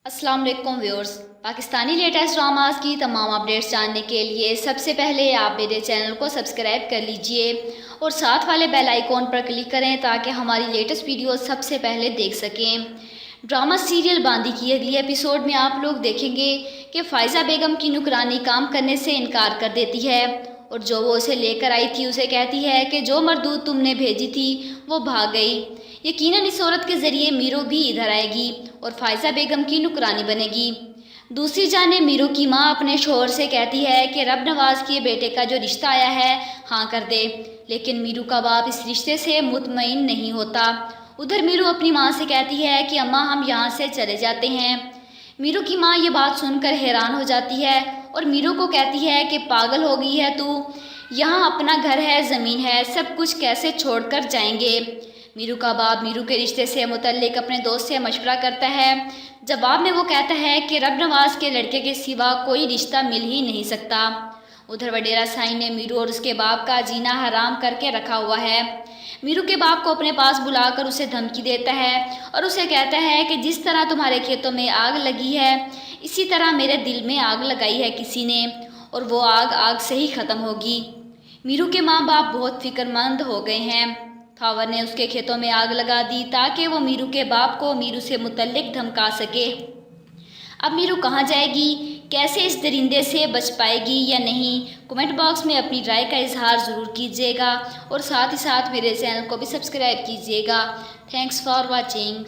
अस्सलाम वालेकुम viewers. Pakistani latest dramas की तमाम अपडेट्स जानने के लिए सबसे पहले आप मेरे चैनल को सब्सक्राइब कर लीजिए और साथ वाले बेल आइकॉन पर क्लिक करें ताकि हमारी लेटेस्ट वीडियो सबसे पहले देख सकें। ड्रामा सीरियल बांदी की अगली एपिसोड में आप लोग देखेंगे कि फ़ायज़ा बेगम की नुकरानी काम करने से इनकार कर देती है और जो वो उसे लेकर आई थी उसे कहती है कि जो मरदूद तुमने भेजी थी वो भाग गई। यकीनन इस औरत के ज़रिए मीरू भी इधर आएगी और फ़ायज़ा बेगम की नुकरानी बनेगी। दूसरी जाने मीरू की माँ अपने शोहर से कहती है कि रब नवाज के बेटे का जो रिश्ता आया है हाँ कर दे, लेकिन मीरू का बाप इस रिश्ते से मुतमईन नहीं होता। उधर मीरू अपनी माँ से कहती है कि अम्मा हम यहाँ से चले जाते हैं। मीरू की माँ ये बात सुनकर हैरान हो जाती है और मीरू को कहती है कि पागल हो गई है तू, यहाँ अपना घर है, ज़मीन है, सब कुछ कैसे छोड़कर जाएंगे। मीरू का बाप मीरू के रिश्ते से मुतल्लिक अपने दोस्त से मशवरा करता है। जवाब में वो कहता है कि रब नवाज के लड़के के सिवा कोई रिश्ता मिल ही नहीं सकता। उधर वडेरा साईं ने मीरू और उसके बाप का जीना हराम करके रखा हुआ है। मीरू के बाप को अपने पास बुलाकर उसे धमकी देता है और उसे कहता है कि जिस तरह तुम्हारे खेतों में आग लगी है इसी तरह मेरे दिल में आग लगाई है किसी ने, और वो आग आग से ही ख़त्म होगी। मीरू के माँ बाप बहुत फिक्रमंद हो गए हैं। खावर ने उसके खेतों में आग लगा दी ताकि वो मीरू के बाप को मीरू से मुतल्लिक धमका सके। अब मीरू कहाँ जाएगी, कैसे इस दरिंदे से बच पाएगी या नहीं, कमेंट बॉक्स में अपनी राय का इजहार ज़रूर कीजिएगा और साथ ही साथ मेरे चैनल को भी सब्सक्राइब कीजिएगा। Thanks for watching.